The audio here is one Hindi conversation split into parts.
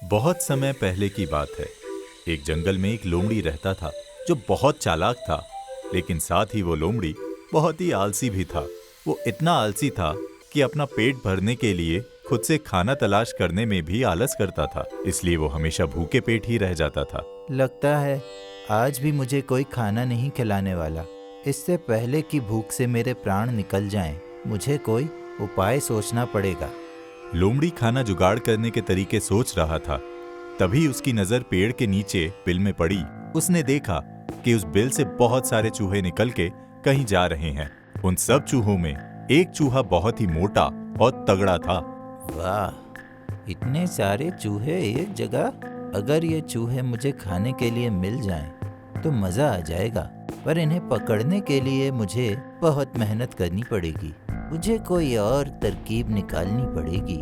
बहुत समय पहले की बात है। एक जंगल में एक लोमड़ी रहता था जो बहुत चालाक था, लेकिन साथ ही वो लोमड़ी बहुत ही आलसी भी था। वो इतना आलसी था कि अपना पेट भरने के लिए खुद से खाना तलाश करने में भी आलस करता था, इसलिए वो हमेशा भूखे पेट ही रह जाता था। लगता है आज भी मुझे कोई खाना नहीं खिलाने वाला। इससे पहले कि भूख से मेरे प्राण निकल जाएं, मुझे कोई उपाय सोचना पड़ेगा। लोमड़ी खाना जुगाड़ करने के तरीके सोच रहा था। तभी उसकी नजर पेड़ के नीचे बिल में पड़ी। उसने देखा कि उस बिल से बहुत सारे चूहे निकल के कहीं जा रहे हैं। उन सब चूहों में एक चूहा बहुत ही मोटा और तगड़ा था। वाह, इतने सारे चूहे एक जगह! अगर ये चूहे मुझे खाने के लिए मिल जाएं, तो मजा आ जाएगा। पर इन्हें पकड़ने के लिए मुझे बहुत मेहनत करनी पड़ेगी। मुझे कोई और तरकीब निकालनी पड़ेगी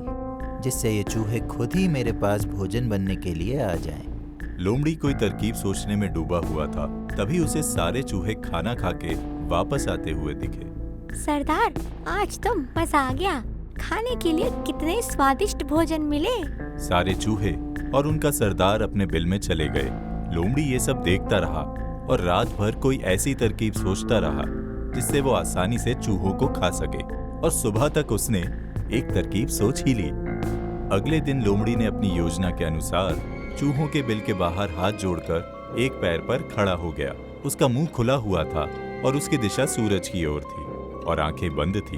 जिससे ये चूहे खुद ही मेरे पास भोजन बनने के लिए आ जाएं। लोमड़ी कोई तरकीब सोचने में डूबा हुआ था। तभी उसे सारे चूहे खाना खा के वापस आते हुए दिखे। सरदार, आज तो मजा आ गया। खाने के लिए कितने स्वादिष्ट भोजन मिले। सारे चूहे और उनका सरदार अपने बिल में चले गए। लोमड़ी ये सब देखता रहा और रात भर कोई ऐसी तरकीब सोचता रहा जिससे वो आसानी से चूहों को खा सके। और सुबह तक उसने एक तरकीब सोच ही ली। अगले दिन लोमड़ी ने अपनी योजना के अनुसार चूहों के बिल के बाहर हाथ जोड़कर एक पैर पर खड़ा हो गया। उसका मुंह खुला हुआ था और उसकी दिशा सूरज की ओर थी और आंखें बंद थी।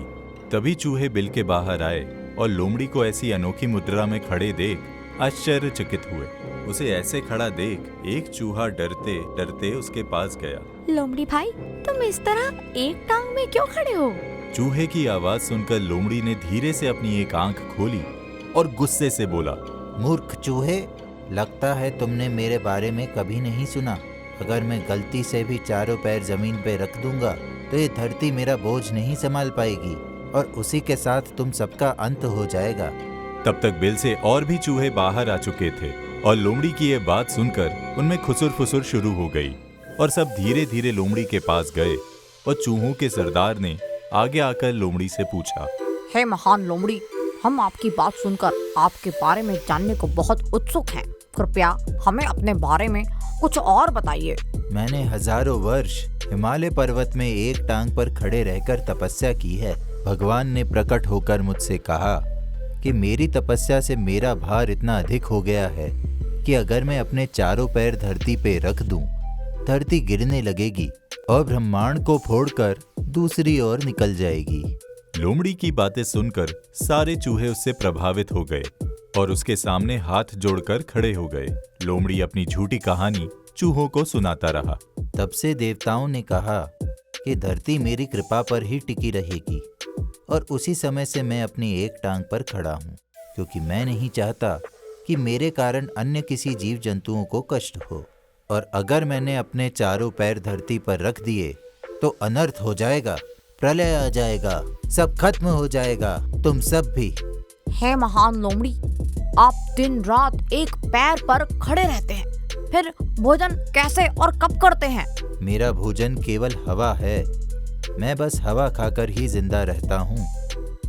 तभी चूहे बिल के बाहर आए और लोमड़ी को ऐसी अनोखी मुद्रा में खड़े देख आश्चर्यचकित हुए। उसे ऐसे खड़ा देख एक चूहा डरते डरते उसके पास गया। लोमड़ी भाई, तुम इस तरह एक टांग में क्यों खड़े हो? चूहे की आवाज सुनकर लोमड़ी ने धीरे से अपनी एक आंख खोली और गुस्से से बोला, मूर्ख चूहे, लगता है तुमने मेरे बारे में कभी नहीं सुना। अगर मैं गलती से भी चारों पैर जमीन पे रख दूंगा तो ये धरती मेरा बोझ नहीं संभाल पाएगी और उसी के साथ तुम सबका अंत हो जाएगा। तब तक बिल से और भी चूहे बाहर आ चुके थे और लोमड़ी की ये बात सुनकर उनमें खुसुर फुसुर शुरू हो गई और सब धीरे धीरे लोमड़ी के पास गए। और चूहों के सरदार ने आगे आकर लोमड़ी से पूछा, हे महान लोमड़ी, हम आपकी बात सुनकर आपके बारे में जानने को बहुत उत्सुक हैं। कृपया हमें अपने बारे में कुछ और बताइए। मैंने हजारों वर्ष हिमालय पर्वत में एक टांग पर खड़े रहकर तपस्या की है। भगवान ने प्रकट होकर मुझसे कहा कि मेरी तपस्या से मेरा भार इतना अधिक हो गया है कि अगर मैं अपने चारों पैर धरती पे रख दूं, धरती गिरने लगेगी और ब्रह्मांड को फोड़कर दूसरी ओर निकल जाएगी। लोमड़ी की बातें सुनकर सारे चूहे उससे प्रभावित हो गए और उसके सामने हाथ जोड़कर खड़े हो गए। लोमड़ी अपनी झूठी कहानी चूहों को सुनाता रहा। तब से देवताओं ने कहा कि धरती मेरी कृपा पर ही टिकी रहेगी और उसी समय से मैं अपनी एक टांग पर खड़ा हूँ, क्योंकि मैं नहीं चाहता कि मेरे कारण अन्य किसी जीव जंतुओं को कष्ट हो। और अगर मैंने अपने चारों पैर धरती पर रख दिए तो अनर्थ हो जाएगा, प्रलय आ जाएगा, सब खत्म हो जाएगा, तुम सब भी। हे महान लोमड़ी, आप दिन रात एक पैर पर खड़े रहते हैं, फिर भोजन कैसे और कब करते हैं? मेरा भोजन केवल हवा है। मैं बस हवा खाकर ही जिंदा रहता हूँ।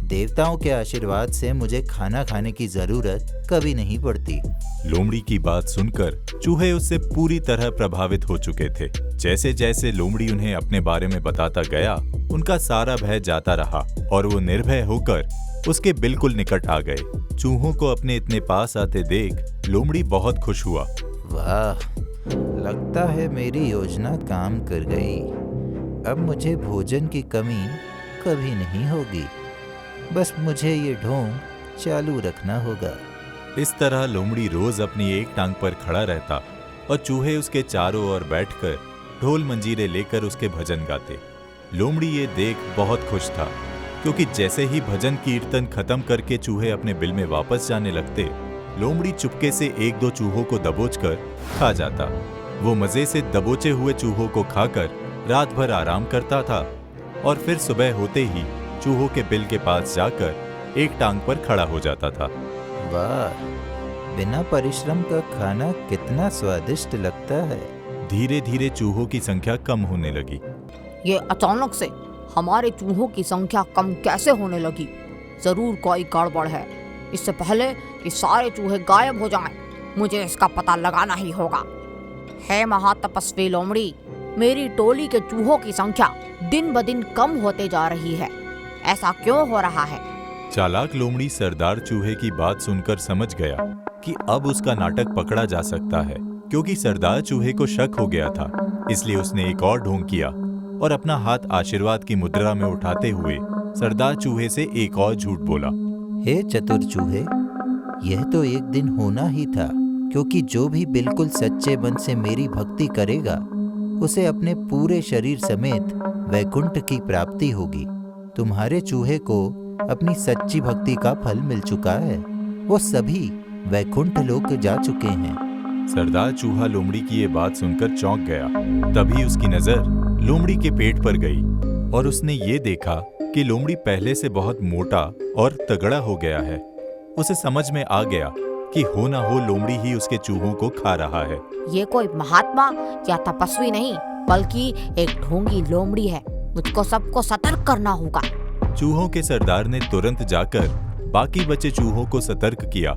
देवताओं के आशीर्वाद से मुझे खाना खाने की जरूरत कभी नहीं पड़ती। लोमड़ी की बात सुनकर चूहे उससे पूरी तरह प्रभावित हो चुके थे। जैसे जैसे लोमड़ी उन्हें अपने बारे में बताता गया, उनका सारा भय जाता रहा और वो निर्भय होकर उसके बिल्कुल निकट आ गए। चूहों को अपने इतने पास आते देख लोमड़ी बहुत खुश हुआ। वाह, लगता है मेरी योजना काम कर गई। अब मुझे भोजन की कमी कभी नहीं होगी। बस मुझे ये ढोंग चालू रखना होगा। इस तरह लोमड़ी रोज अपनी एक टांग पर खड़ा रहता और चूहे उसके चारों ओर बैठकर ढोल मंजीरे लेकर उसके भजन गाते। लोमड़ी ये देख बहुत खुश था, क्योंकि जैसे ही भजन कीर्तन खत्म करके चूहे अपने बिल में वापस जाने लगते, लोमड़ी चुपके से एक दो चूहों को दबोचकर खा जाता। वो मजे से दबोचे हुए चूहों को खाकर रात भर आराम करता था और फिर सुबह होते ही चूहों के बिल के पास जाकर एक टांग पर खड़ा हो जाता था। वाह, बिना परिश्रम का खाना कितना स्वादिष्ट लगता है। धीरे धीरे चूहों की संख्या कम होने लगी। ये अचानक से हमारे चूहों की संख्या कम कैसे होने लगी? जरूर कोई गड़बड़ है। इससे पहले कि सारे चूहे गायब हो जाएं, मुझे इसका पता लगाना ही होगा। हे महातपस्वी लोमड़ी, मेरी टोली के चूहों की संख्या दिन ब दिन कम होते जा रही है। ऐसा क्यों हो रहा है? चालाक लोमड़ी सरदार चूहे की बात सुनकर समझ गया कि अब उसका नाटक पकड़ा जा सकता है, क्योंकि सरदार चूहे को शक हो गया था। इसलिए उसने एक और ढोंग किया और अपना हाथ आशीर्वाद की मुद्रा में उठाते हुए सरदार चूहे से एक और झूठ बोला। हे चतुर चूहे, यह तो एक दिन होना ही था, क्योंकि जो भी बिल्कुल सच्चे मन से मेरी भक्ति करेगा उसे अपने पूरे शरीर समेत वैकुंठ की प्राप्ति होगी। तुम्हारे चूहे को अपनी सच्ची भक्ति का फल मिल चुका है, वो सभी वैकुंठ लोक जा चुके हैं। सरदार चूहा लोमड़ी की ये बात सुनकर चौंक गया। तभी उसकी नजर लोमड़ी के पेट पर गई और उसने ये देखा कि लोमड़ी पहले से बहुत मोटा और तगड़ा हो गया है। उसे समझ में आ गया कि हो ना हो लोमड़ी ही उसके चूहों को खा रहा है। ये कोई महात्मा या तपस्वी नहीं, बल्कि एक ढोंगी लोमड़ी है। मुझको सबको सतर्क करना होगा। चूहों के सरदार ने तुरंत जाकर बाकी बचे चूहों को सतर्क किया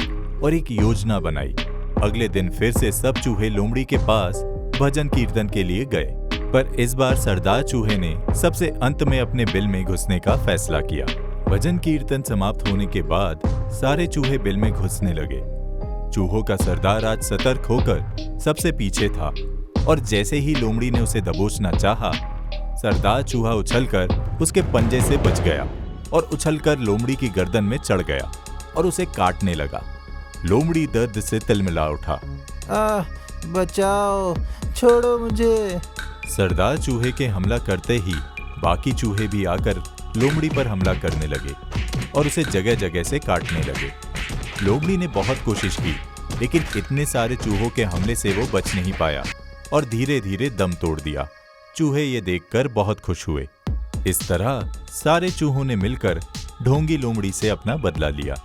और एक योजना बनाई। अगले दिन फिर से सब चूहे लोमड़ी के पास भजन कीर्तन के लिए गए, पर इस बार सरदार चूहे ने सबसे अंत में अपने बिल में घुसने का फैसला किया। भजन कीर्तन समाप्त होने के बाद सारे चूहे बिल में घुसने लगे। चूहों का सरदार आज सतर्क होकर सबसे पीछे था और जैसे ही लोमड़ी ने उसे दबोचना चाहा, सरदार चूहा उछलकर उसके पंजे से बच गया और उछलकर लोमड़ी की गर्दन में चढ़ गया और उसे काटने लगा। लोमड़ी दर्द से तिलमिला उठा। बचाओ, छोड़ो मुझे। सरदार चूहे के हमला करते ही बाकी चूहे भी आकर लोमड़ी पर हमला करने लगे और उसे जगह जगह से काटने लगे। लोमड़ी ने बहुत कोशिश की, लेकिन इतने सारे चूहों के हमले से वो बच नहीं पाया और धीरे धीरे दम तोड़ दिया। चूहे ये देखकर बहुत खुश हुए। इस तरह सारे चूहों ने मिलकर ढोंगी लोमड़ी से अपना बदला लिया।